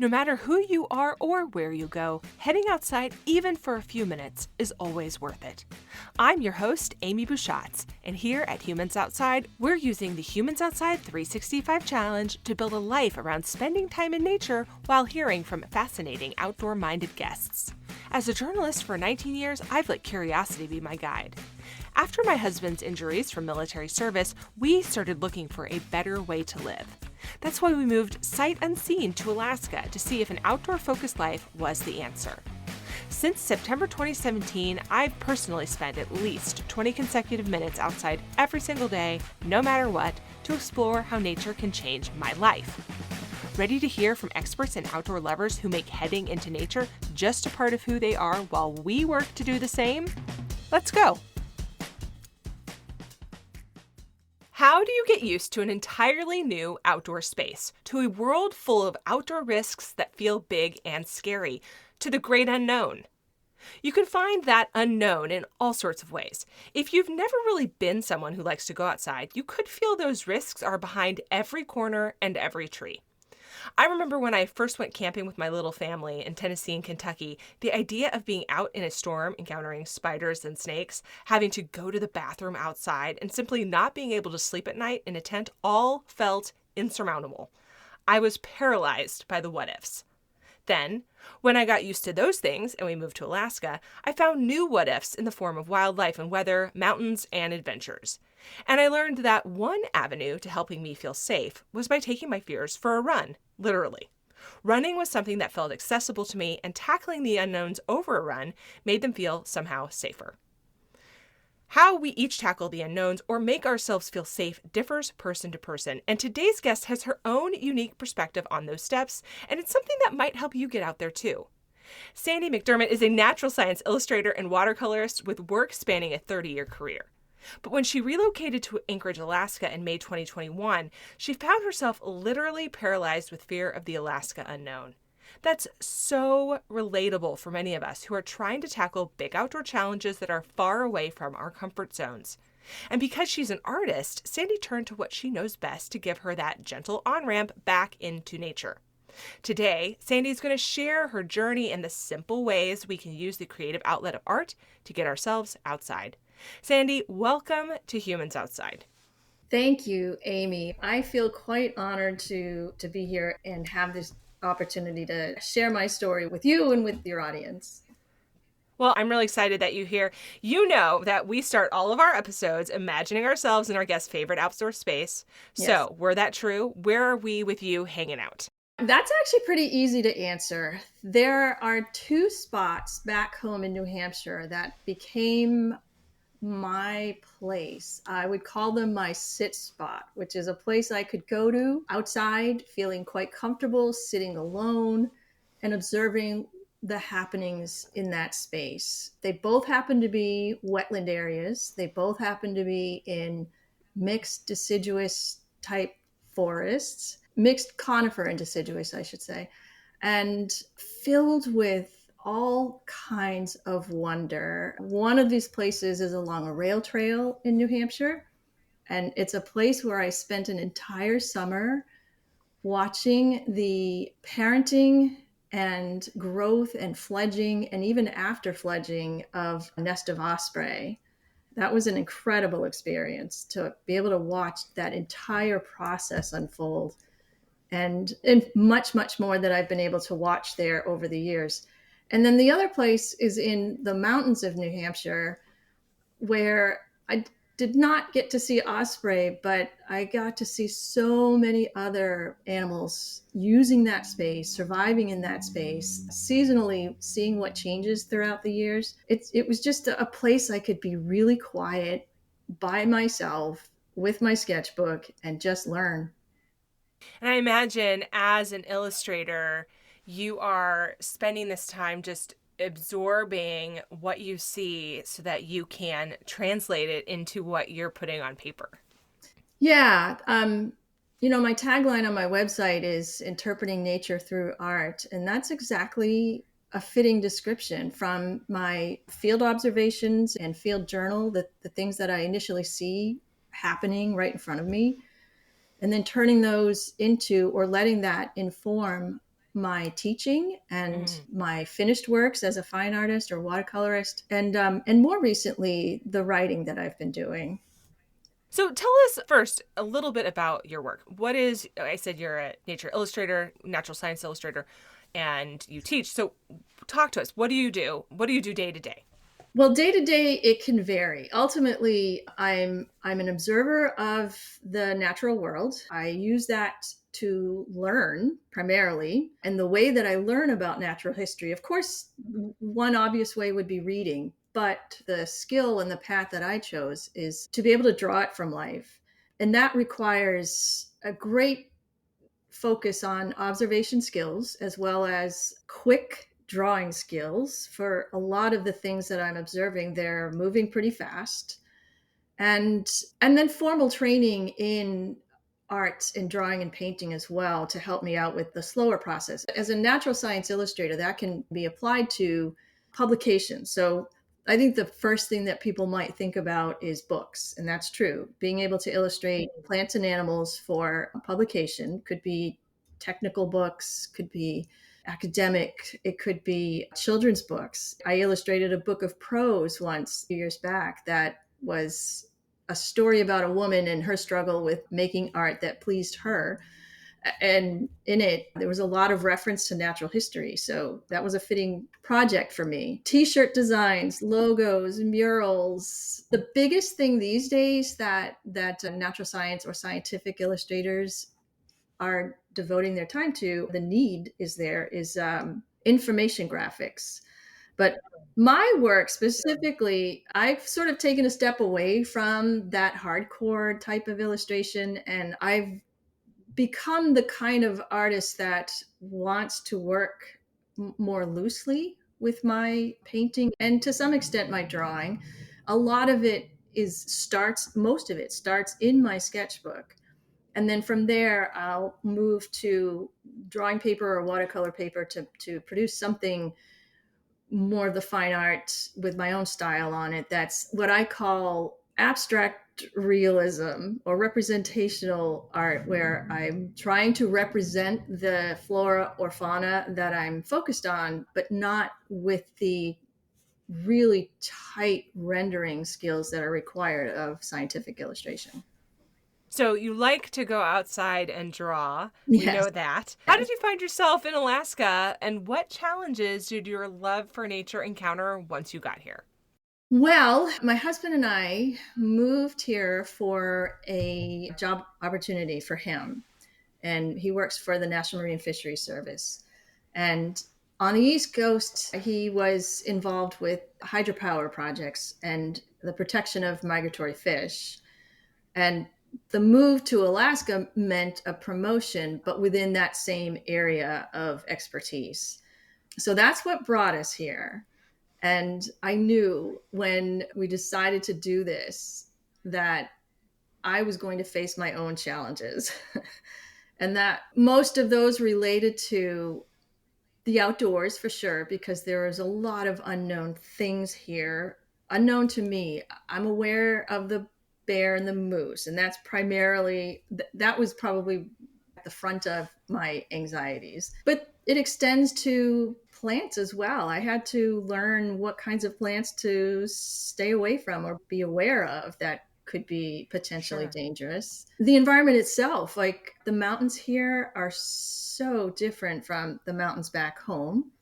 No matter who you are or where you go, heading outside even for a few minutes is always worth it. I'm your host, Amy Bouchatz, and here at Humans Outside, we're using the Humans Outside 365 Challenge to build a life around spending time in nature while hearing from fascinating outdoor-minded guests. As a journalist for 19 years, I've let curiosity be my guide. After my husband's injuries from military service, we started looking for a better way to live. That's why we moved sight unseen to Alaska to see if an outdoor-focused life was the answer. Since September 2017, I've personally spent at least 20 consecutive minutes outside every single day, no matter what, to explore how nature can change my life. Ready to hear from experts and outdoor lovers who make heading into nature just a part of who they are while we work to do the same? Let's go! How do you get used to an entirely new outdoor space, to a world full of outdoor risks that feel big and scary, to the great unknown? You can find that unknown in all sorts of ways. If you've never really been someone who likes to go outside, you could feel those risks are behind every corner and every tree. I remember when I first went camping with my little family in Tennessee and Kentucky, the idea of being out in a storm, encountering spiders and snakes, having to go to the bathroom outside, and simply not being able to sleep at night in a tent all felt insurmountable. I was paralyzed by the what-ifs. Then, when I got used to those things and we moved to Alaska, I found new what-ifs in the form of wildlife and weather, mountains, and adventures. And I learned that one avenue to helping me feel safe was by taking my fears for a run, literally. Running was something that felt accessible to me, and tackling the unknowns over a run made them feel somehow safer. How we each tackle the unknowns or make ourselves feel safe differs person to person, and today's guest has her own unique perspective on those steps, and it's something that might help you get out there too. Sandy McDermott is a natural science illustrator and watercolorist with work spanning a 30-year career. But when she relocated to Anchorage, Alaska in May 2021, she found herself literally paralyzed with fear of the Alaska unknown. That's so relatable for many of us who are trying to tackle big outdoor challenges that are far away from our comfort zones. And because she's an artist, Sandy turned to what she knows best to give her that gentle on-ramp back into nature. Today, Sandy's going to share her journey and the simple ways we can use the creative outlet of art to get ourselves outside. Sandy, welcome to Humans Outside. Thank you, Amy. I feel quite honored to be here and have this opportunity to share my story with you and with your audience. Well, I'm really excited that you're here. You know that we start all of our episodes imagining ourselves in our guest's favorite outdoor space. Yes. So, were that true? Where are we with you hanging out? That's actually pretty easy to answer. There are two spots back home in New Hampshire that became my place. I would call them my sit spot, which is a place I could go to outside, feeling quite comfortable, sitting alone and observing the happenings in that space. They both happen to be wetland areas. They both happen to be in mixed deciduous type forests, mixed conifer and deciduous, I should say, and filled with all kinds of wonder. One of these places is along a rail trail in New Hampshire, and it's a place where I spent an entire summer watching the parenting and growth and fledging, and even after fledging, of a nest of osprey. That was an incredible experience to be able to watch that entire process unfold, and much, much more that I've been able to watch there over the years. And then the other place is in the mountains of New Hampshire, where I did not get to see osprey, but I got to see so many other animals using that space, surviving in that space, seasonally seeing what changes throughout the years. It was just a place I could be really quiet by myself with my sketchbook and just learn. And I imagine as an illustrator, you are spending this time just absorbing what you see so that you can translate it into what you're putting on paper. Yeah. My tagline on my website is interpreting nature through art. And that's exactly a fitting description from my field observations and field journal, the things that I initially see happening right in front of me, and then turning those into, or letting that inform my teaching and Mm. my finished works as a fine artist or watercolorist, and more recently, the writing that I've been doing. So tell us first a little bit about your work. What is, I said you're a nature illustrator, natural science illustrator, and you teach. So talk to us. What do you do? What do you do day to day? Well, day to day, it can vary. Ultimately, I'm an observer of the natural world. I use that to learn primarily. And the way that I learn about natural history, of course, one obvious way would be reading, but the skill and the path that I chose is to be able to draw it from life. And that requires a great focus on observation skills as well as quick drawing skills. For a lot of the things that I'm observing, they're moving pretty fast. And then formal training in art and drawing and painting as well to help me out with the slower process. As a natural science illustrator, that can be applied to publications. So I think the first thing that people might think about is books, and that's true. Being able to illustrate plants and animals for publication could be technical books, could be academic, it could be children's books. I illustrated a book of prose once, a few years back, that was a story about a woman and her struggle with making art that pleased her. And in it, there was a lot of reference to natural history. So that was a fitting project for me. T-shirt designs, logos, murals. The biggest thing these days that natural science or scientific illustrators are devoting their time to, the need is there, is information graphics. But my work specifically, I've sort of taken a step away from that hardcore type of illustration, and I've become the kind of artist that wants to work more loosely with my painting and to some extent my drawing. A lot of it most of it starts in my sketchbook. And then from there, I'll move to drawing paper or watercolor paper to produce something more of the fine art with my own style on it. That's what I call abstract realism or representational art, where I'm trying to represent the flora or fauna that I'm focused on, but not with the really tight rendering skills that are required of scientific illustration. So you like to go outside and draw. We Yes. know that. How did you find yourself in Alaska, and what challenges did your love for nature encounter once you got here? Well, my husband and I moved here for a job opportunity for him, and he works for the National Marine Fisheries Service. And on the East Coast, he was involved with hydropower projects and the protection of migratory fish. And the move to Alaska meant a promotion, but within that same area of expertise. So that's what brought us here. And I knew when we decided to do this that I was going to face my own challenges. And that most of those related to the outdoors for sure, because there is a lot of unknown things here, unknown to me. I'm aware of the bear and the moose, and that's primarily, that was probably at the front of my anxieties. But it extends to plants as well. I had to learn what kinds of plants to stay away from or be aware of that could be potentially Sure. dangerous. The environment itself, like the mountains here, are so different from the mountains back home.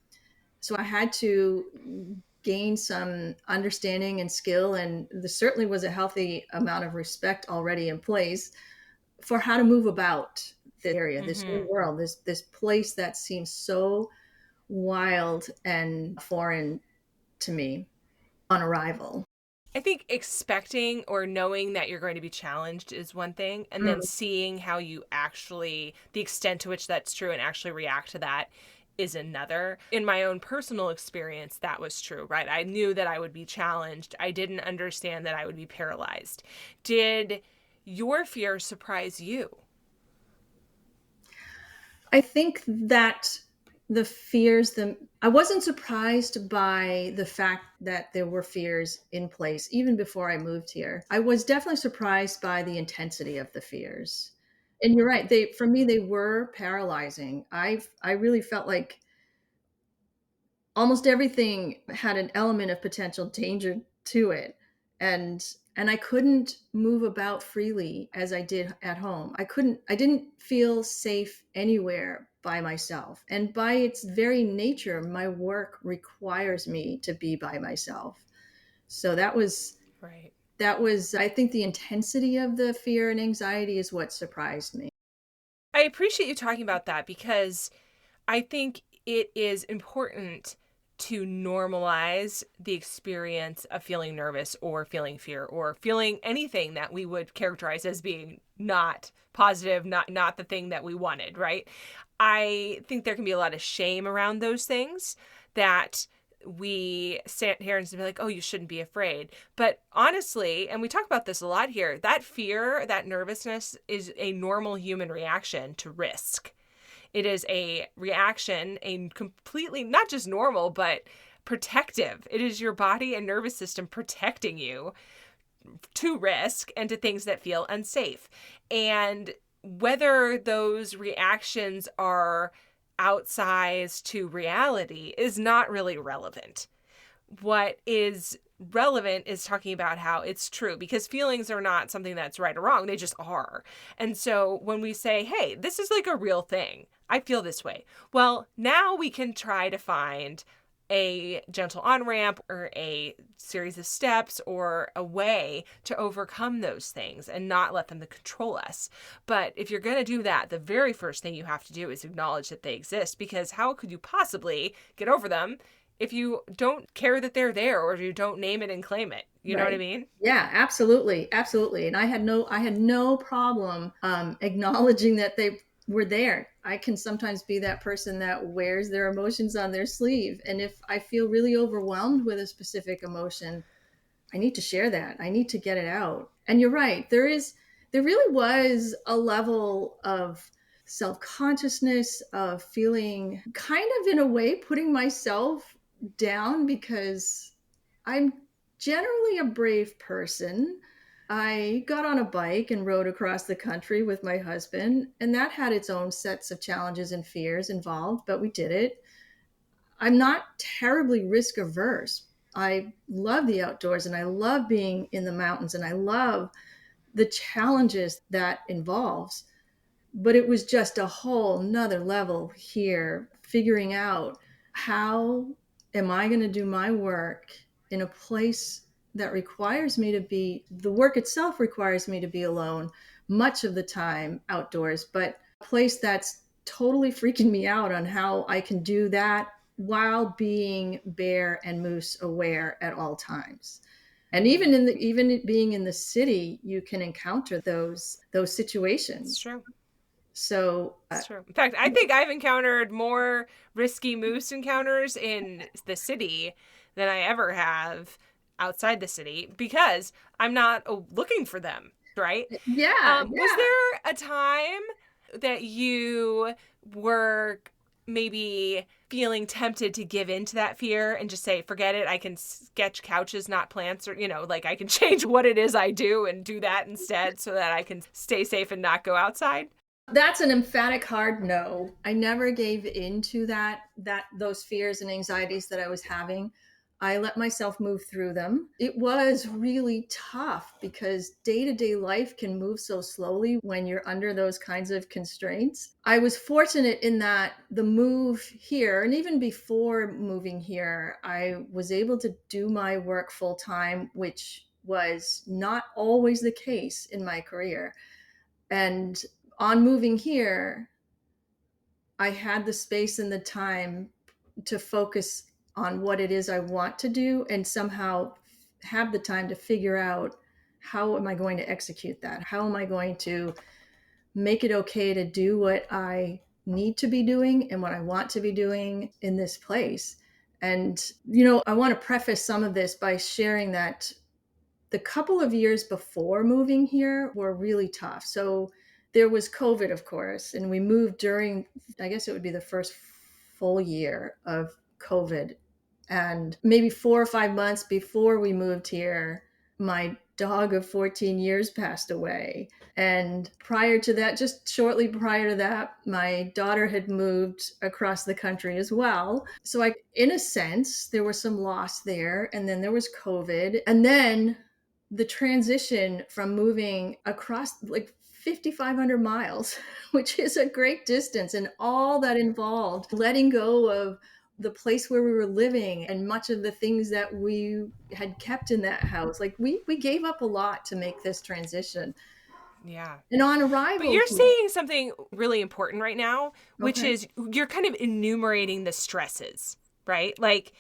So I had to gain some understanding and skill, and there certainly was a healthy amount of respect already in place for how to move about the area, this new Mm-hmm. world, this place that seems so wild and foreign to me on arrival. I think expecting or knowing that you're going to be challenged is one thing, and then Mm. seeing how you actually, the extent to which that's true, and actually react to that is another. In my own personal experience, that was true, right? I knew that I would be challenged. I didn't understand that I would be paralyzed. Did your fear surprise you? I think that the fears, I wasn't surprised by the fact that there were fears in place even before I moved here. I was definitely surprised by the intensity of the fears. And you're right. For me, they were paralyzing. I really felt like almost everything had an element of potential danger to it. And I couldn't move about freely as I did at home. I didn't feel safe anywhere by myself. And by its very nature, my work requires me to be by myself. So Right. I think the intensity of the fear and anxiety is what surprised me. I appreciate you talking about that because I think it is important to normalize the experience of feeling nervous or feeling fear or feeling anything that we would characterize as being not positive, not the thing that we wanted, right? I think there can be a lot of shame around those things that we stand here and be like, oh, you shouldn't be afraid. But honestly, and we talk about this a lot here, that fear, that nervousness is a normal human reaction to risk. It is a reaction, a completely, not just normal, but protective. It is your body and nervous system protecting you to risk and to things that feel unsafe. And whether those reactions are outsized to reality is not really relevant. What is relevant is talking about how it's true, because feelings are not something that's right or wrong, they just are. And so when we say, hey, this is like a real thing, I feel this way, well, now we can try to find a gentle on ramp or a series of steps or a way to overcome those things and not let them control us. But if you're going to do that, the very first thing you have to do is acknowledge that they exist, because how could you possibly get over them if you don't care that they're there or you don't name it and claim it? You know what I Right. mean? Yeah, absolutely. Absolutely. And I had no problem acknowledging that they were there. I can sometimes be that person that wears their emotions on their sleeve. And if I feel really overwhelmed with a specific emotion, I need to share that. I need to get it out. And you're right. There really was a level of self-consciousness, of feeling kind of in a way putting myself down, because I'm generally a brave person. I got on a bike and rode across the country with my husband, and that had its own sets of challenges and fears involved, but we did it. I'm not terribly risk averse. I love the outdoors and I love being in the mountains and I love the challenges that involves. But it was just a whole nother level here, figuring out how am I going to do my work in a place that requires me to be, the work itself requires me to be alone much of the time outdoors, but a place that's totally freaking me out on how I can do that while being bear and moose aware at all times. And Mm, even being in the city, you can encounter those it's situations. true. So It's true. In fact, I think I've encountered more risky moose encounters in the city than I ever have outside the city because I'm not looking for them, right? yeah, Was yeah. there a time that you were maybe feeling tempted to give in to that fear and just say, forget it, I can sketch couches, not plants, or, like I can change what it is I do and do that instead so that I can stay safe and not go outside? That's an emphatic hard no. I never gave into that those fears and anxieties that I was having. I let myself move through them. It was really tough because day-to-day life can move so slowly when you're under those kinds of constraints. I was fortunate in that the move here, and even before moving here, I was able to do my work full time, which was not always the case in my career. And on moving here, I had the space and the time to focus on what it is I want to do and somehow have the time to figure out how am I going to execute that? How am I going to make it okay to do what I need to be doing and what I want to be doing in this place? And, I want to preface some of this by sharing that the couple of years before moving here were really tough. So there was COVID, of course, and we moved during, I guess it would be the first full year of COVID. And maybe 4 or 5 months before we moved here, my dog of 14 years passed away. And prior to that, just shortly prior to that, my daughter had moved across the country as well. So in a sense, there was some loss there. And then there was COVID. And then the transition from moving across like 5,500 miles, which is a great distance, and all that involved letting go of the place where we were living and much of the things that we had kept in that house. Like we gave up a lot to make this transition. Yeah. And on But arrival you're here, saying something really important right now, which okay. is you're kind of enumerating the stresses, right? Like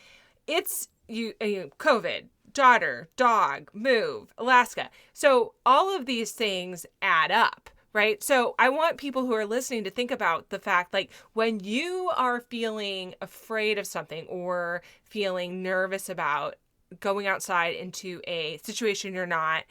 it's COVID, daughter, dog, move, Alaska. So all of these things add up, right? So I want people who are listening to think about the fact like when you are feeling afraid of something or feeling nervous about going outside into a situation you're not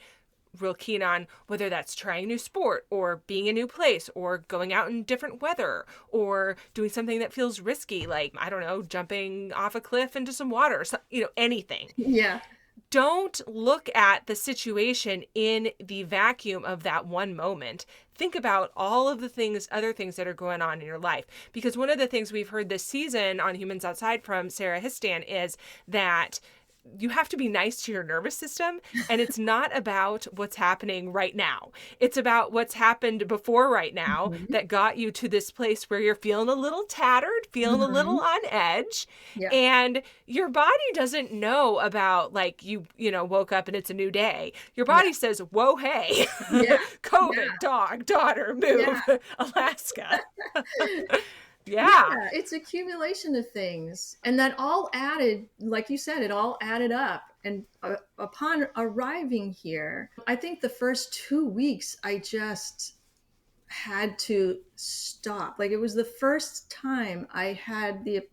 real keen on, whether that's trying a new sport or being in a new place or going out in different weather or doing something that feels risky, like, I don't know, jumping off a cliff into some water, so, anything. Yeah. Don't look at the situation in the vacuum of that one moment. Think about all of the things, other things that are going on in your life. Because one of the things we've heard this season on Humans Outside from Sarah Histan is that you have to be nice to your nervous system, and it's not about what's happening right now. It's about what's happened before right now Mhm. that got you to this place where you're feeling a little tattered, feeling a little Mhm. on edge, Yeah. and your body doesn't know about like woke up and it's a new day. Your Yeah. body says, "Whoa, hey." Yeah. Yeah. COVID, dog, daughter, Yeah. move, Alaska. Yeah. Yeah, it's accumulation of things. And that all added, like you said, it all added up. And upon arriving here, I think the first 2 weeks, I just had to stop. Like it was the first time I had the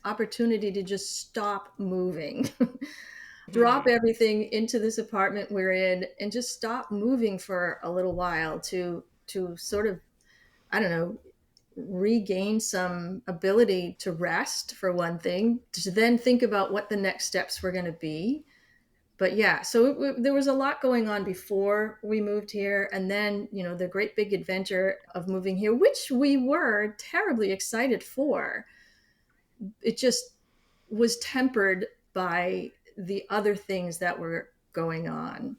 opportunity to just stop moving, drop Hmm. everything into this apartment we're in, and just stop moving for a little while to sort of, I don't know, regain some ability to rest for one thing, to then think about what the next steps were going to be. But yeah, so there was a lot going on before we moved here, and then the great big adventure of moving here, which we were terribly excited for. It just was tempered by the other things that were going on.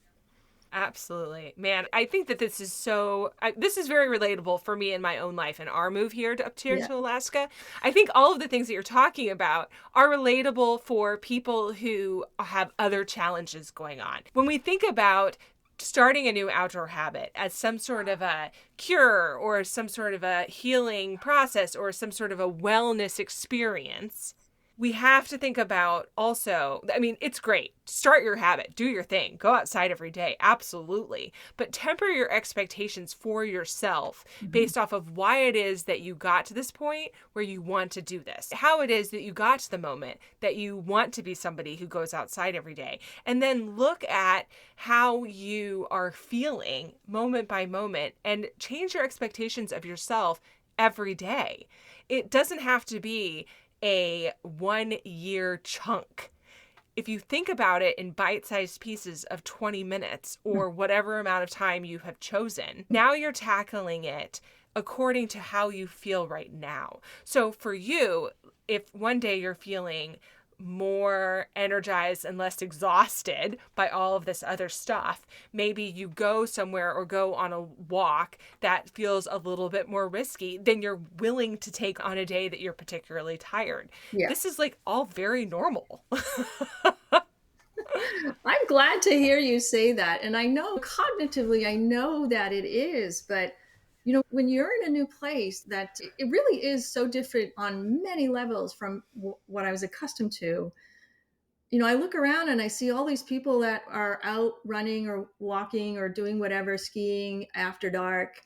Absolutely. Man, I think that this is very relatable for me in my own life and our move here to, up here Yeah. to Alaska. I think all of the things that you're talking about are relatable for people who have other challenges going on. When we think about starting a new outdoor habit as some sort of a cure or some sort of a healing process or some sort of a wellness experience, we have to think about also, I mean, it's great. Start your habit, do your thing, go outside every day. Absolutely. But temper your expectations for yourself Mhm. based off of why it is that you got to this point where you want to do this, how it is that you got to the moment that you want to be somebody who goes outside every day. And then look at how you are feeling moment by moment and change your expectations of yourself every day. It doesn't have to be a 1 year chunk. If you think about it in bite sized pieces of 20 minutes or whatever amount of time you have chosen, now you're tackling it according to how you feel right now. So for you, if one day you're feeling more energized and less exhausted by all of this other stuff, maybe you go somewhere or go on a walk that feels a little bit more risky than you're willing to take on a day that you're particularly tired. Yeah. This is like all very normal. I'm glad to hear you say that. And I know cognitively, I know that it is, but when you're in a new place, that it really is so different on many levels from what I was accustomed to. I look around and I see all these people that are out running or walking or doing whatever, skiing after dark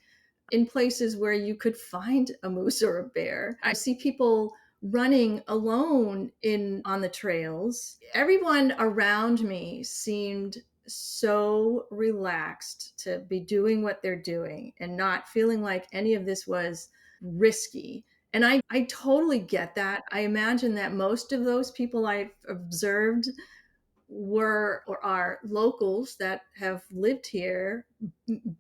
in places where you could find a moose or a bear. I see people running alone in on the trails. Everyone around me seemed so relaxed to be doing what they're doing and not feeling like any of this was risky. And I totally get that. I imagine that most of those people I've observed were or are locals that have lived here,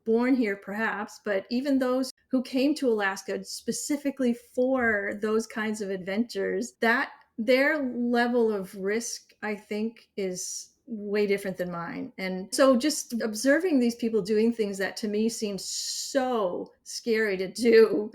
born here perhaps, but even those who came to Alaska specifically for those kinds of adventures, that their level of risk, I think, is way different than mine. And so just observing these people doing things that to me seem so scary to do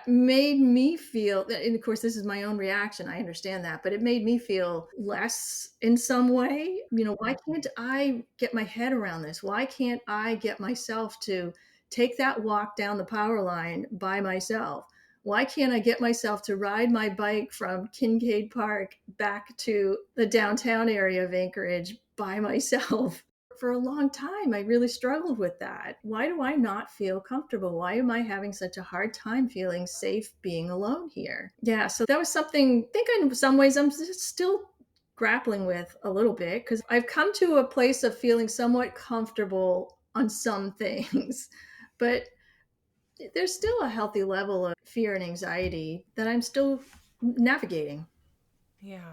made me feel, and of course this is my own reaction, I understand that, but it made me feel less in some way. Why can't I get my head around this? Why can't I get myself to take that walk down the power line by myself? Why can't I get myself to ride my bike from Kincaid Park back to the downtown area of Anchorage by myself? For a long time, I really struggled with that. Why do I not feel comfortable? Why am I having such a hard time feeling safe being alone here? Yeah, so that was something I think in some ways I'm still grappling with a little bit, because I've come to a place of feeling somewhat comfortable on some things, but there's still a healthy level of fear and anxiety that I'm still navigating. Yeah.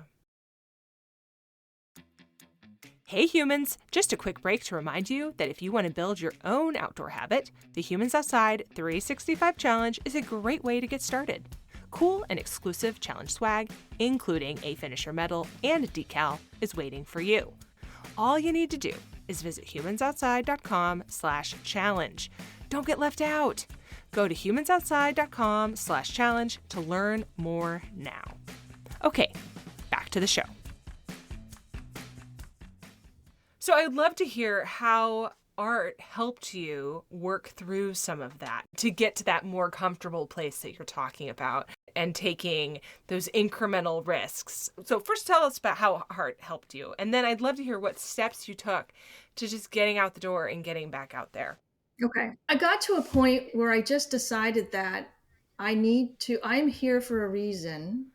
Hey humans, just a quick break to remind you that if you want to build your own outdoor habit, the Humans Outside 365 Challenge is a great way to get started. Cool and exclusive challenge swag, including a finisher medal and a decal, is waiting for you. All you need to do is visit humansoutside.com/challenge. Don't get left out. Go to humansoutside.com/challenge to learn more now. Okay, back to the show. So I'd love to hear how art helped you work through some of that to get to that more comfortable place that you're talking about and taking those incremental risks. So first tell us about how art helped you, and then I'd love to hear what steps you took to just getting out the door and getting back out there. Okay. I got to a point where I just decided that I'm here for a reason.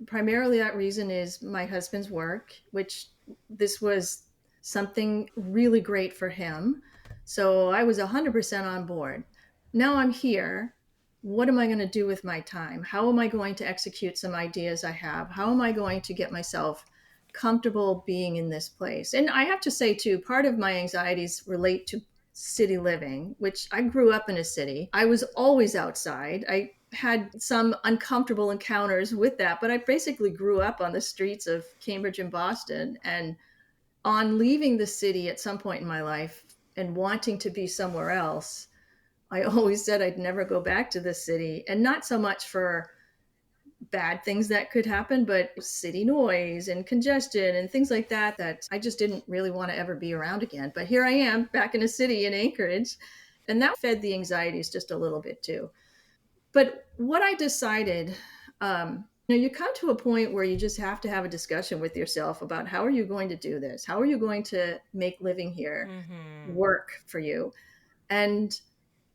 Primarily, that reason is my husband's work, which this was something really great for him. So I was 100% on board. Now I'm here. What am I going to do with my time? How am I going to execute some ideas I have? How am I going to get myself comfortable being in this place? And I have to say, too, part of my anxieties relate to city living, which I grew up in a city. I was always outside. I had some uncomfortable encounters with that, but I basically grew up on the streets of Cambridge and Boston. And on leaving the city at some point in my life and wanting to be somewhere else, I always said I'd never go back to the city. And not so much for bad things that could happen, but city noise and congestion and things like that, that I just didn't really want to ever be around again. But here I am back in a city in Anchorage, and that fed the anxieties just a little bit too. But what I decided, you come to a point where you just have to have a discussion with yourself about how are you going to do this? How are you going to make living here Mm-hmm. work for you? And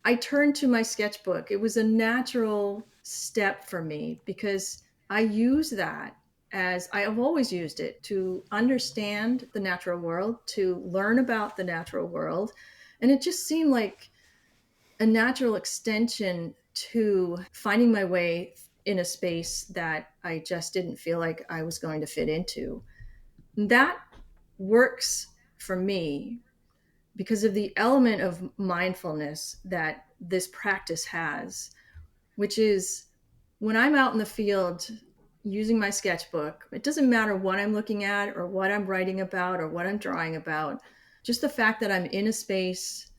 I turned to my sketchbook. It was a natural step for me because I use that as I have always used it to understand the natural world, to learn about the natural world. And it just seemed like a natural extension to finding my way in a space that I just didn't feel like I was going to fit into. That works for me because of the element of mindfulness that this practice has, which is when I'm out in the field using my sketchbook, it doesn't matter what I'm looking at or what I'm writing about or what I'm drawing about, just the fact that I'm in a space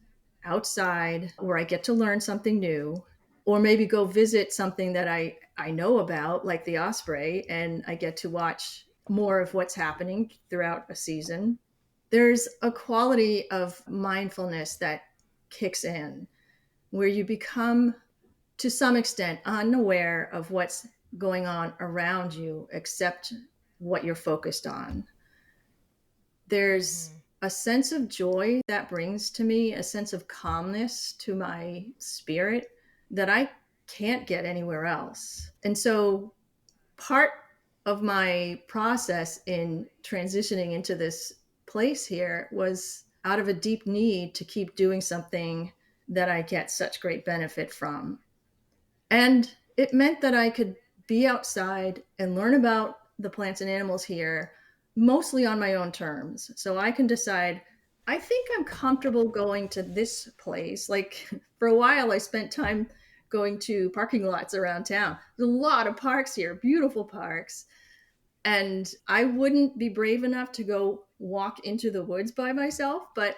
outside where I get to learn something new, or maybe go visit something that I know about, like the Osprey, and I get to watch more of what's happening throughout a season. There's a quality of mindfulness that kicks in where you become, to some extent, unaware of what's going on around you except what you're focused on. There's Mm-hmm. a sense of joy that brings to me, a sense of calmness to my spirit that I can't get anywhere else. And so part of my process in transitioning into this place here was out of a deep need to keep doing something that I get such great benefit from. And it meant that I could be outside and learn about the plants and animals here mostly on my own terms. So I can decide, I think I'm comfortable going to this place. Like for a while, I spent time going to parking lots around town. There's a lot of parks here, beautiful parks. And I wouldn't be brave enough to go walk into the woods by myself, but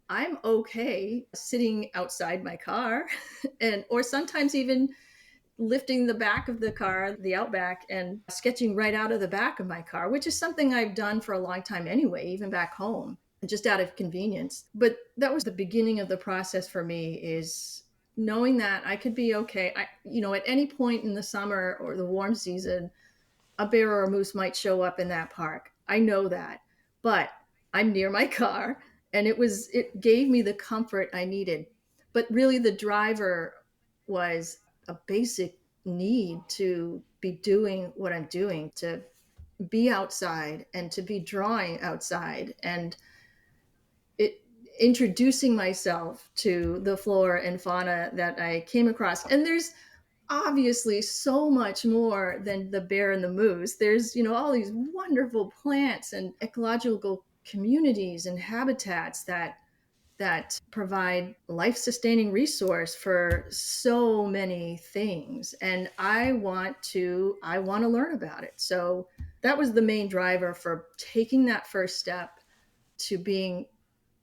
I'm okay sitting outside my car and or sometimes even lifting the back of the car, the Outback, and sketching right out of the back of my car, which is something I've done for a long time anyway, even back home, just out of convenience. But that was the beginning of the process for me, is knowing that I could be okay. At any point in the summer or the warm season, a bear or a moose might show up in that park. I know that. But I'm near my car, and it gave me the comfort I needed. But really the driver was a basic need to be doing what I'm doing, to be outside and to be drawing outside, and it introducing myself to the flora and fauna that I came across. And there's obviously so much more than the bear and the moose. There's, all these wonderful plants and ecological communities and habitats that provide life-sustaining resource for so many things. And I want to learn about it. So that was the main driver for taking that first step to being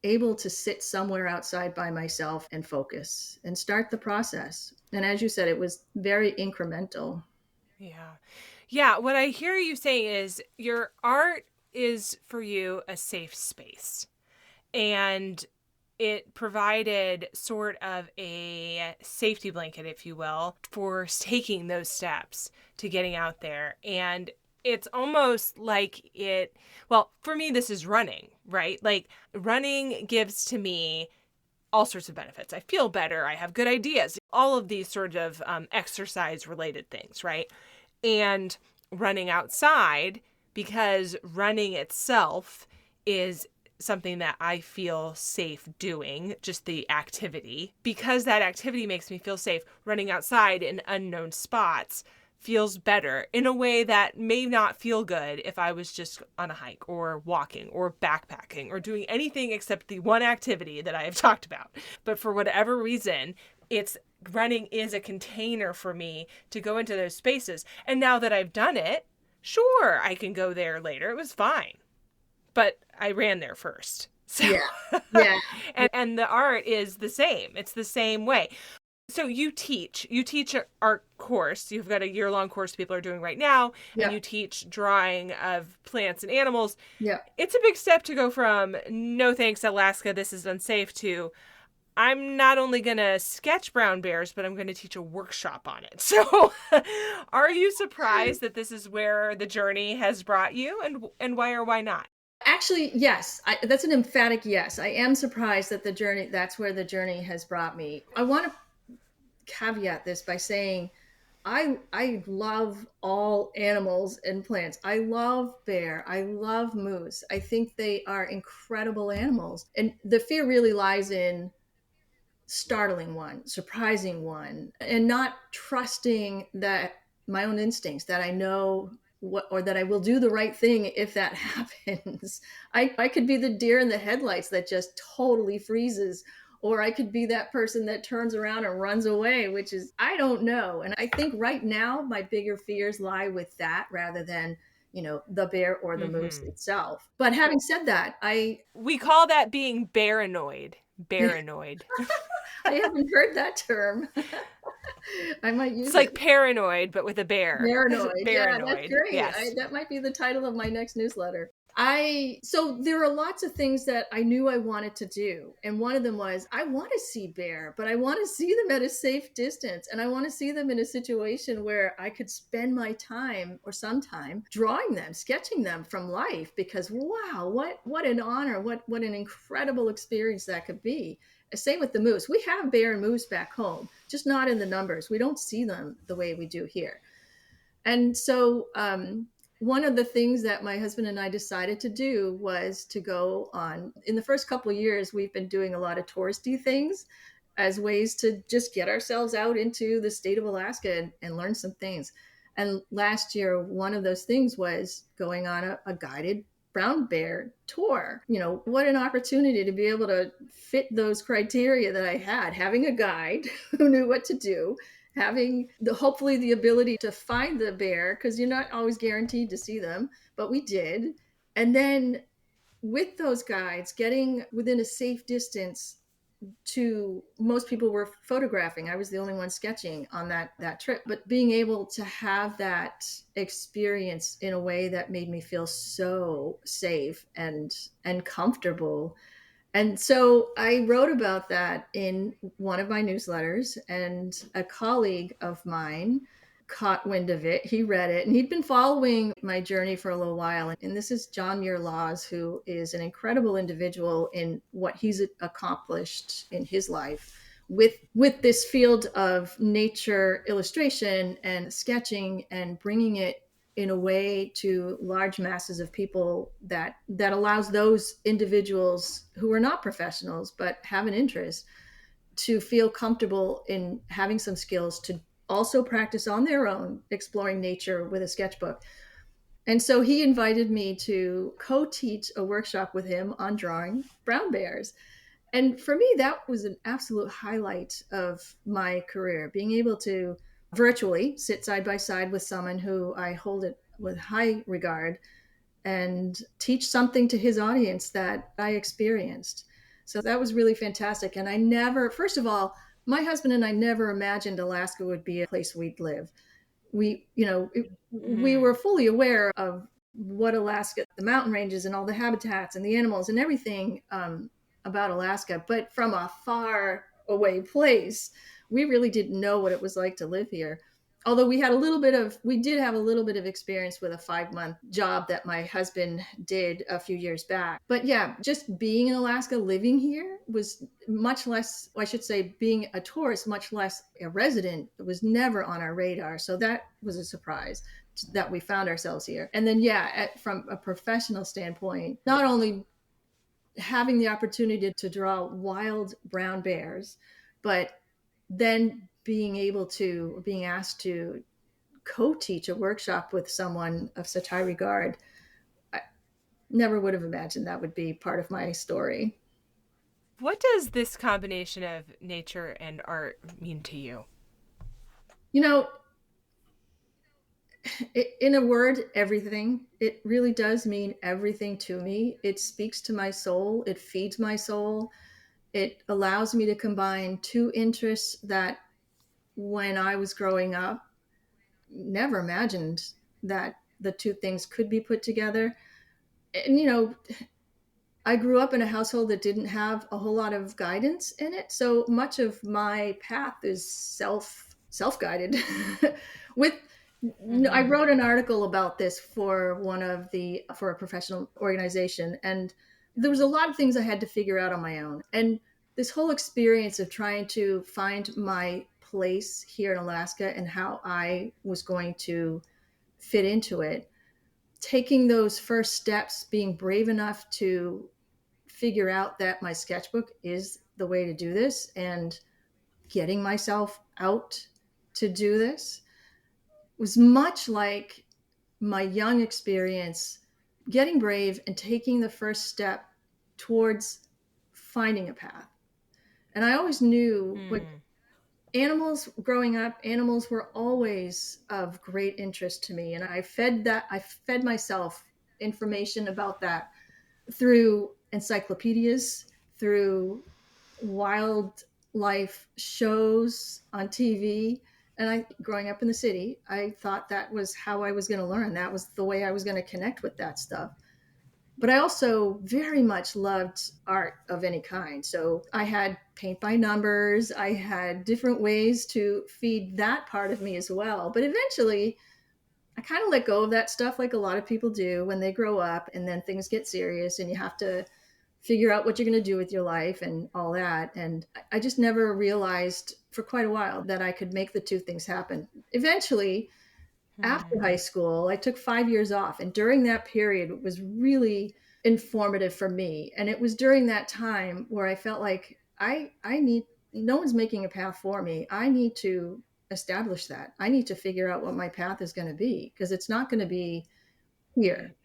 able to sit somewhere outside by myself and focus and start the process. And as you said, it was very incremental. Yeah. Yeah. What I hear you saying is your art is for you a safe space. And it provided sort of a safety blanket, if you will, for taking those steps to getting out there. And it's almost like well, for me, this is running, right? Like running gives to me all sorts of benefits. I feel better. I have good ideas, all of these sort of exercise related things, right? And running outside, because running itself is something that I feel safe doing, just the activity. Because that activity makes me feel safe, running outside in unknown spots feels better in a way that may not feel good if I was just on a hike or walking or backpacking or doing anything except the one activity that I have talked about. But for whatever reason, it's running is a container for me to go into those spaces. And now that I've done it, sure, I can go there later. It was fine. But I ran there first. So Yeah. Yeah. and the art is the same. It's the same way. So you teach an art course. You've got a year-long course people are doing right now, and Yeah. you teach drawing of plants and animals. Yeah. It's a big step to go from no thanks Alaska, this is unsafe, to I'm not only going to sketch brown bears, but I'm going to teach a workshop on it. So are you surprised that this is where the journey has brought you, and why or why not? Actually, yes. That's an emphatic yes. I am surprised that that's where the journey has brought me. I want to caveat this by saying I love all animals and plants. I love bear. I love moose. I think they are incredible animals. And the fear really lies in startling one, surprising one, and not trusting that my own instincts, that I know what, or that I will do the right thing if that happens. I could be the deer in the headlights that just totally freezes, or I could be that person that turns around and runs away, which is, I don't know. And I think right now my bigger fears lie with that rather than, the bear or the moose Mm-hmm. itself. But having said that, We call that being paranoid. Paranoid. I haven't heard that term. I might It's use it. like paranoid, but with a bear. Paranoid. Yeah, that's Paranoid. great. Yes. That might be the title of my next newsletter. So there are lots of things that I knew I wanted to do. And one of them was, I want to see bear, but I want to see them at a safe distance. And I want to see them in a situation where I could spend my time or some time drawing them, sketching them from life, because wow, what an honor, what an incredible experience that could be. Same with the moose. We have bear and moose back home, just not in the numbers. We don't see them the way we do here. And so one of the things that my husband and I decided to do was to go on. In the first couple of years, we've been doing a lot of touristy things as ways to just get ourselves out into the state of Alaska and learn some things. And last year, one of those things was going on a guided brown bear tour. What an opportunity to be able to fit those criteria that I had, having a guide who knew what to do, having hopefully the ability to find the bear, because you're not always guaranteed to see them, but we did. And then with those guides, getting within a safe distance to most people were photographing. I was the only one sketching on that trip, but being able to have that experience in a way that made me feel so safe and comfortable. And so I wrote about that in one of my newsletters, and a colleague of mine caught wind of it. He read it, and he'd been following my journey for a little while. And this is John Muir Laws, who is an incredible individual in what he's accomplished in his life with this field of nature illustration and sketching, and bringing it in a way to large masses of people that allows those individuals who are not professionals but have an interest to feel comfortable in having some skills to also practice on their own exploring nature with a sketchbook. And so he invited me to co-teach a workshop with him on drawing brown bears. And for me, that was an absolute highlight of my career, being able to virtually sit side by side with someone who I hold it with high regard and teach something to his audience that I experienced. So that was really fantastic. And I never, first of all, my husband and I never imagined Alaska would be a place we'd live. We Mm-hmm. were fully aware of what Alaska, the mountain ranges and all the habitats and the animals and everything about Alaska, but from a far away place, we really didn't know what it was like to live here. Although we did have a little bit of experience with a 5-month job that my husband did a few years back. But yeah, just being in Alaska, living here was much less, I should say, being a tourist, much less a resident. It was never on our radar. So that was a surprise that we found ourselves here. And then, yeah, from a professional standpoint, not only having the opportunity to draw wild brown bears, but then being asked to co-teach a workshop with someone of such high regard. I never would have imagined that would be part of my story. What does this combination of nature and art mean to you? You know, in a word, everything. It really does mean everything to me. It speaks to my soul. It feeds my soul. It allows me to combine two interests that when I was growing up, never imagined that the two things could be put together. And, I grew up in a household that didn't have a whole lot of guidance in it. So much of my path is self guided. With I Mm-hmm. wrote an article about this for a professional organization, and there was a lot of things I had to figure out on my own. And this whole experience of trying to find my place here in Alaska and how I was going to fit into it, taking those first steps, being brave enough to figure out that my sketchbook is the way to do this, and getting myself out to do this was much like my young experience, getting brave and taking the first step towards finding a path. And I always knew, like, Mm. growing up, animals were always of great interest to me. And I fed myself information about that through encyclopedias, through wildlife shows on TV. And growing up in the city, I thought that was how I was going to learn. That was the way I was going to connect with that stuff. But I also very much loved art of any kind. So I had paint by numbers, I had different ways to feed that part of me as well. But eventually, I kind of let go of that stuff like a lot of people do when they grow up, and then things get serious and you have to figure out what you're going to do with your life and all that. And I just never realized for quite a while that I could make the two things happen. Eventually, after Hmm. high school, I took 5 years off. And during that period, it was really informative for me. And it was during that time where I felt like I need, no one's making a path for me. I need to establish that. I need to figure out what my path is going to be, because it's not going to be here. Right.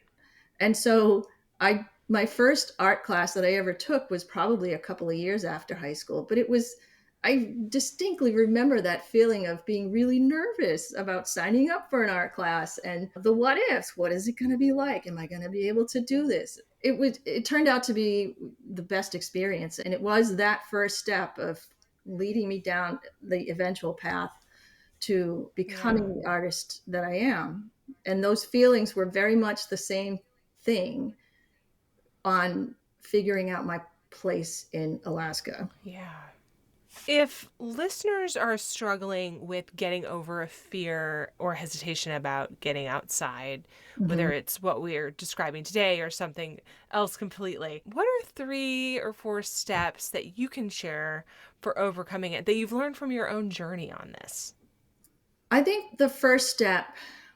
And so My first art class that I ever took was probably a couple of years after high school, but it was I distinctly remember that feeling of being really nervous about signing up for an art class and the what ifs. What is it going to be like? Am I going to be able to do this? It turned out to be the best experience, and it was that first step of leading me down the eventual path to Yeah. becoming the artist that I am. And those feelings were very much the same thing on figuring out my place in Alaska. Yeah. If listeners are struggling with getting over a fear or hesitation about getting outside, Mm-hmm. whether it's what we're describing today or something else completely, what are 3 or 4 steps that you can share for overcoming it that you've learned from your own journey on this? I think the first step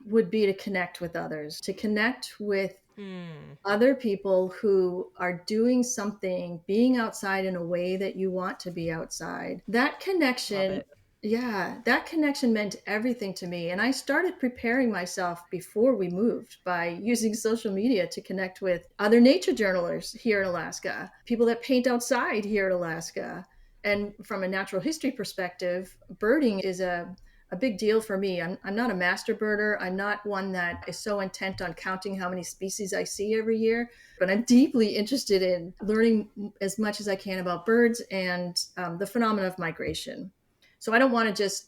would be to connect with others, to connect with Hmm. other people who are doing something, being outside in a way that you want to be outside. That Love connection, it. yeah, that connection meant everything to me. And I started preparing myself before we moved by using social media to connect with other nature journalists here in Alaska, people that paint outside here in Alaska. And from a natural history perspective, birding is a big deal for me. I'm not a master birder. I'm not one that is so intent on counting how many species I see every year, but I'm deeply interested in learning as much as I can about birds and the phenomena of migration. So I don't want to just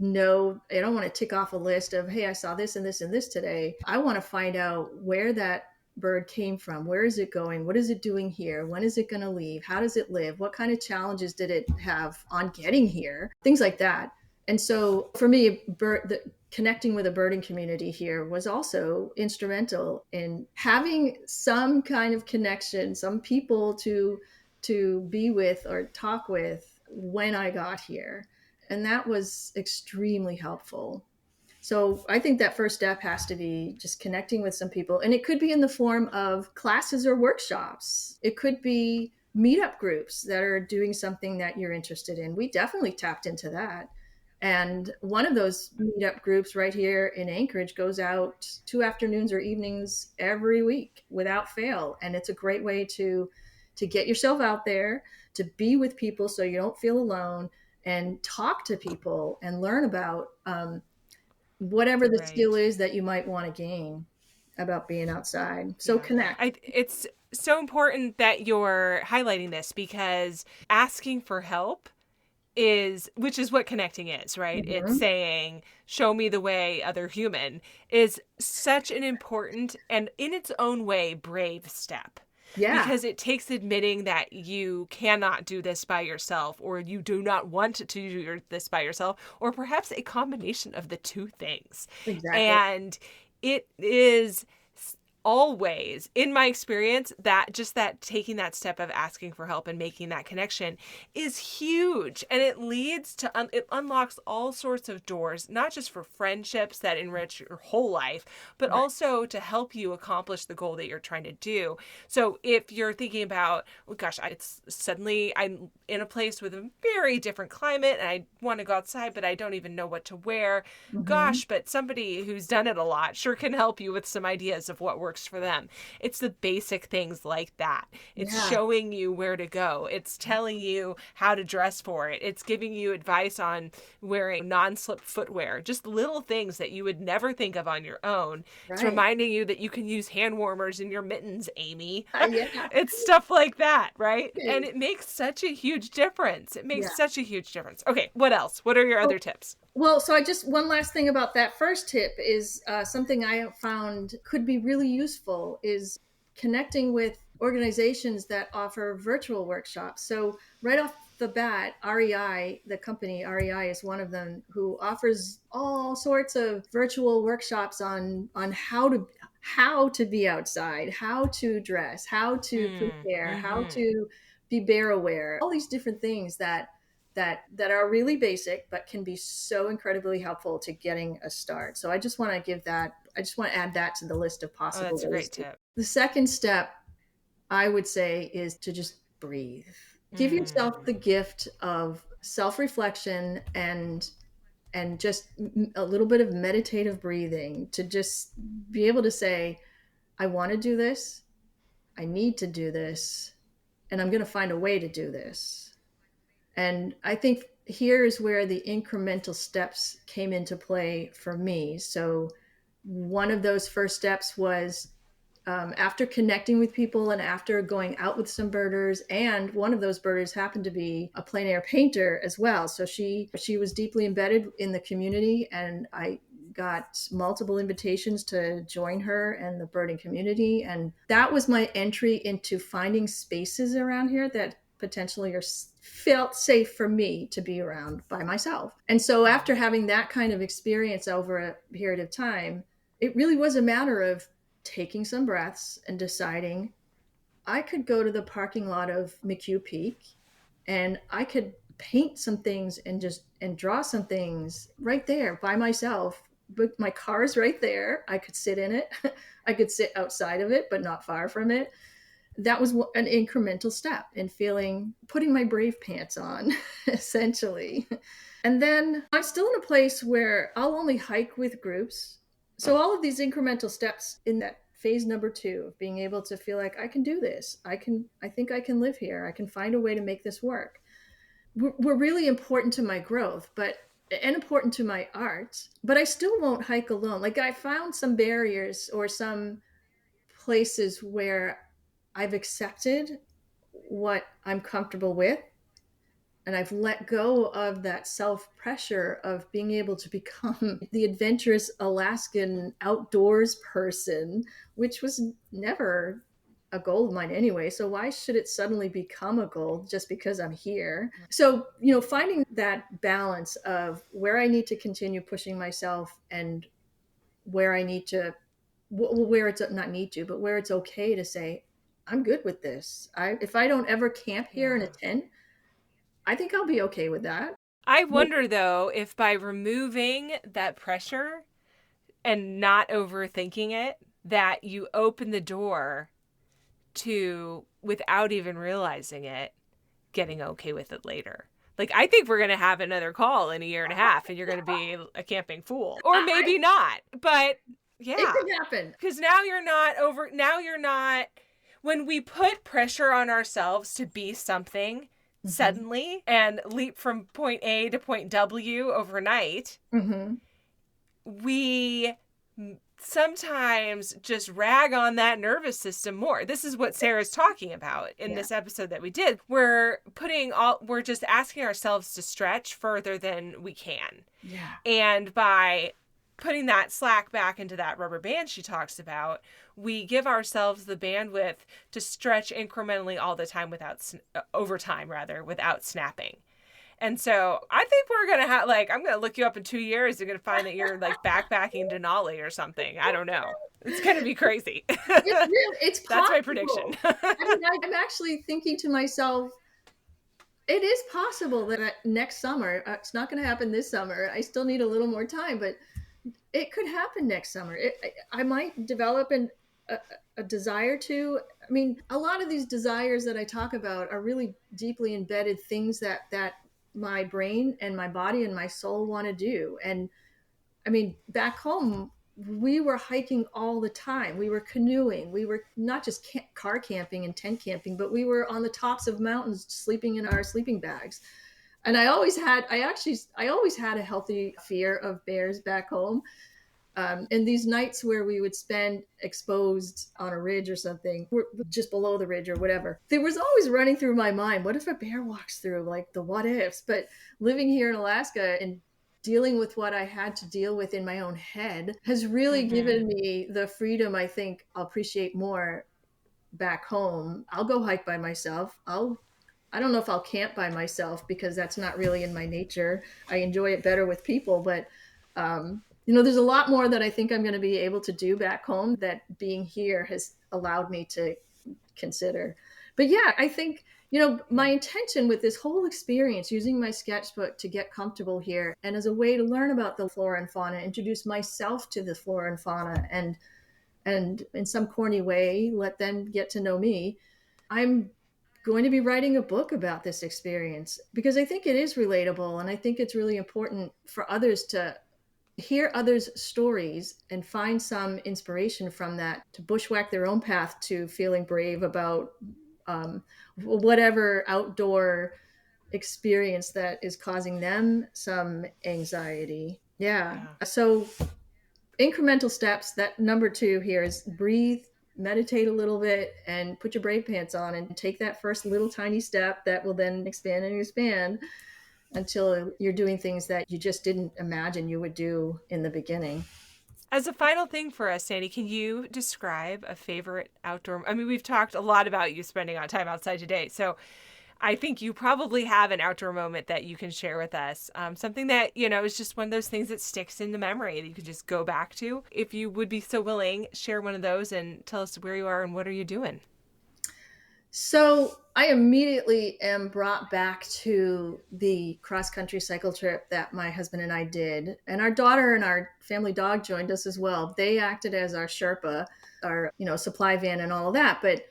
I don't want to tick off a list of, hey, I saw this and this and this today. I want to find out where that bird came from. Where is it going? What is it doing here? When is it going to leave? How does it live? What kind of challenges did it have on getting here? Things like that. And so for me, connecting with a birding community here was also instrumental in having some kind of connection, some people to be with or talk with when I got here. And that was extremely helpful. So I think that first step has to be just connecting with some people. And it could be in the form of classes or workshops. It could be meetup groups that are doing something that you're interested in. We definitely tapped into that. And one of those meetup groups right here in Anchorage goes out 2 afternoons or evenings every week without fail. And it's a great way to get yourself out there, to be with people so you don't feel alone, and talk to people and learn about whatever the skill Right. is that you might want to gain about being outside. So Yeah. connect. It's so important that you're highlighting this because asking for help which is what connecting is, right? It's Mm-hmm. saying, show me the way, other human, is such an important and in its own way brave step. Yeah, Because it takes admitting that you cannot do this by yourself, or you do not want to do this by yourself, or perhaps a combination of the two things. exactly. And it is always in my experience that just that taking that step of asking for help and making that connection is huge, and it leads to it unlocks all sorts of doors, not just for friendships that enrich your whole life, but Right. also to help you accomplish the goal that you're trying to do. So if you're thinking about, oh gosh, it's suddenly I'm in a place with a very different climate and I want to go outside but I don't even know what to wear, Mm-hmm. gosh, but somebody who's done it a lot sure can help you with some ideas of what works for them. It's the basic things like that. It's Yeah. showing you where to go. It's telling you how to dress for it. It's giving you advice on wearing non-slip footwear. Just little things that you would never think of on your own. It's Right. reminding you that you can use hand warmers in your mittens, Amy. Yeah. It's stuff like that, right? And Okay. it makes such a huge difference. It Yeah. makes such a huge difference. Okay, what else? What are your Oh, other tips? well, so I just one last thing about that first tip is something I have found could be really useful is connecting with organizations that offer virtual workshops. So right off the bat, REI, the company REI is one of them who offers all sorts of virtual workshops on how to be outside, how to dress, how to prepare, how Mm-hmm. to be bear aware, all these different things that are really basic but can be so incredibly helpful to getting a start. So I just want to add that to the list of Oh, possible that's a ways great to. tip. The second step I would say is to just breathe. Give yourself Mm. the gift of self-reflection and just a little bit of meditative breathing to just be able to say, I want to do this. I need to do this, and I'm going to find a way to do this. And I think here is where the incremental steps came into play for me. So one of those first steps was after connecting with people and after going out with some birders, and one of those birders happened to be a plein air painter as well. So she was deeply embedded in the community, and I got multiple invitations to join her and the birding community. And that was my entry into finding spaces around here that potentially are felt safe for me to be around by myself. And so after having that kind of experience over a period of time, it really was a matter of taking some breaths and deciding I could go to the parking lot of McHugh Peak and I could paint some things and draw some things right there by myself. But my car's right there. I could sit in it. I could sit outside of it, but not far from it. That was an incremental step in putting my brave pants on, essentially. And then I'm still in a place where I'll only hike with groups. So all of these incremental steps in that phase number 2 of being able to feel like I can do this. I think I can live here. I can find a way to make this work. Were really important to my growth, and important to my art, but I still won't hike alone. Like I found some barriers or some places where I've accepted what I'm comfortable with, and I've let go of that self pressure of being able to become the adventurous Alaskan outdoors person, which was never a goal of mine anyway. So why should it suddenly become a goal just because I'm here? So, finding that balance of where I need to continue pushing myself and where I need to, where it's not need to, but where it's okay to say, I'm good with this. If I don't ever camp here in a tent, I think I'll be okay with that. I wonder, though, if by removing that pressure and not overthinking it, that you open the door to, without even realizing it, getting okay with it later. Like, I think we're going to have another call in a year and a half and you're going to be a camping fool. Or maybe not. But yeah. It could happen. Because now you're not, when we put pressure on ourselves to be something suddenly and leap from point A to point W overnight, we sometimes just rag on that nervous system more. This is what Sarah's talking about in this episode that we did. We're just asking ourselves to stretch further than we can. Yeah. And by putting that slack back into that rubber band she talks about, we give ourselves the bandwidth to stretch incrementally all the time without snapping. And so I think we're going to I'm going to look you up in 2 years. You're going to find that you're backpacking Denali or something. I don't know. It's going to be crazy. It's possible. That's my prediction. I'm actually thinking to myself, it is possible that next summer, it's not going to happen this summer. I still need a little more time, but it could happen next summer. I might develop a desire to. I mean, a lot of these desires that I talk about are really deeply embedded things that my brain and my body and my soul want to do. And I mean, back home, we were hiking all the time. We were canoeing. We were not just car camping and tent camping, but we were on the tops of mountains sleeping in our sleeping bags. And I always had a healthy fear of bears back home. And these nights where we would spend exposed on a ridge or something, just below the ridge or whatever, there was always running through my mind, what if a bear walks through, like the what ifs? But living here in Alaska and dealing with what I had to deal with in my own head has really given me the freedom I think I'll appreciate more back home. I'll go hike by myself. I don't know if I'll camp by myself because that's not really in my nature. I enjoy it better with people, but there's a lot more that I think I'm going to be able to do back home that being here has allowed me to consider. But yeah, I think, my intention with this whole experience, using my sketchbook to get comfortable here and as a way to learn about the flora and fauna, introduce myself to the flora and fauna, and in some corny way, let them get to know me. I'm going to be writing a book about this experience because I think it is relatable, and I think it's really important for others to hear others' stories and find some inspiration from that to bushwhack their own path to feeling brave about um, whatever outdoor experience that is causing them some anxiety. Yeah. Yeah. So incremental steps. That number 2 here is breathe, meditate a little bit, and put your brave pants on and take that first little tiny step that will then expand and expand until you're doing things that you just didn't imagine you would do in the beginning. As a final thing for us, Sandy, can you describe a favorite outdoor? I mean, we've talked a lot about you spending time outside today. So I think you probably have an outdoor moment that you can share with us. Something that, is just one of those things that sticks in the memory that you could just go back to. If you would be so willing, share one of those and tell us where you are and what are you doing. So I immediately am brought back to the cross-country cycle trip that my husband and I did. And our daughter and our family dog joined us as well. They acted as our Sherpa, our, supply van and all of that. But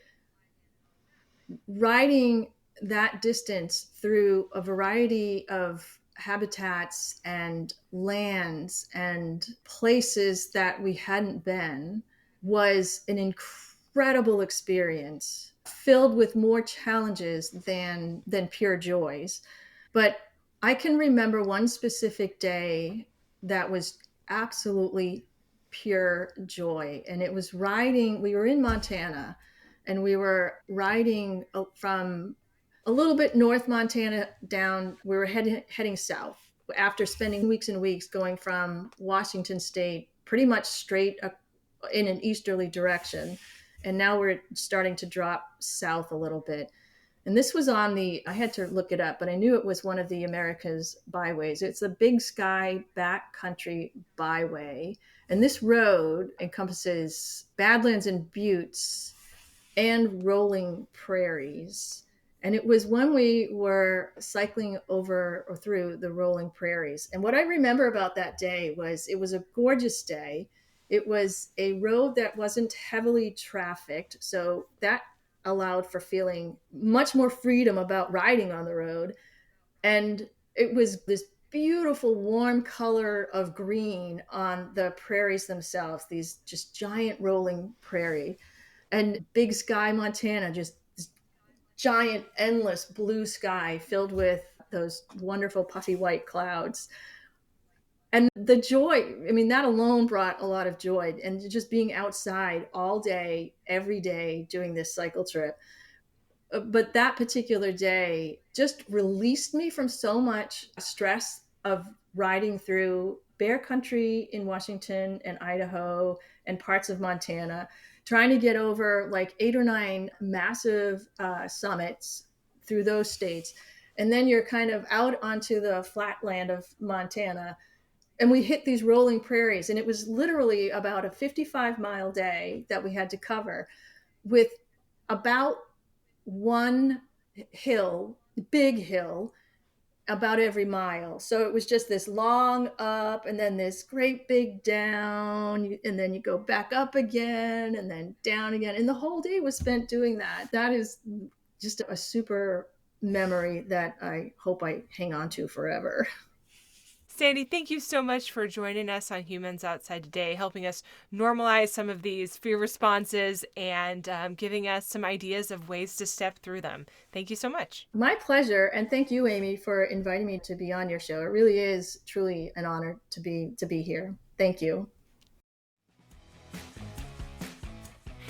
riding that distance through a variety of habitats and lands and places that we hadn't been was an incredible experience, filled with more challenges than pure joys. But I can remember one specific day that was absolutely pure joy, and it was riding. We were in Montana, and we were riding from a little bit north Montana down. We were heading south after spending weeks and weeks going from Washington State pretty much straight up in an easterly direction. And now we're starting to drop south a little bit. And this was on I had to look it up, but I knew it was one of the America's byways. It's the Big Sky Backcountry Byway. And this road encompasses Badlands and Buttes and rolling prairies. And it was when we were cycling over or through the rolling prairies. And what I remember about that day was it was a gorgeous day. It was a road that wasn't heavily trafficked. So that allowed for feeling much more freedom about riding on the road. And it was this beautiful warm color of green on the prairies themselves, these just giant rolling prairie. And Big Sky, Montana, just this giant, endless blue sky filled with those wonderful puffy white clouds. And the joy, I mean, that alone brought a lot of joy. And just being outside all day, every day, doing this cycle trip. But that particular day just released me from so much stress of riding through bear country in Washington and Idaho and parts of Montana, trying to get over like 8 or 9 massive summits through those states. And then you're kind of out onto the flatland of Montana. And we hit these rolling prairies. And it was literally about a 55-mile day that we had to cover with about one big hill, about every mile. So it was just this long up and then this great big down, and then you go back up again and then down again. And the whole day was spent doing that. That is just a super memory that I hope I hang on to forever. Sandy, thank you so much for joining us on Humans Outside Today, helping us normalize some of these fear responses and giving us some ideas of ways to step through them. Thank you so much. My pleasure. And thank you, Amy, for inviting me to be on your show. It really is truly an honor to be here. Thank you.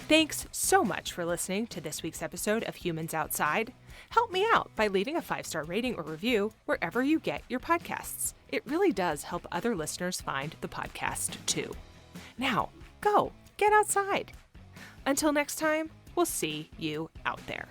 Thanks so much for listening to this week's episode of Humans Outside. Help me out by leaving a 5-star rating or review wherever you get your podcasts. It really does help other listeners find the podcast too. Now, go get outside. Until next time, we'll see you out there.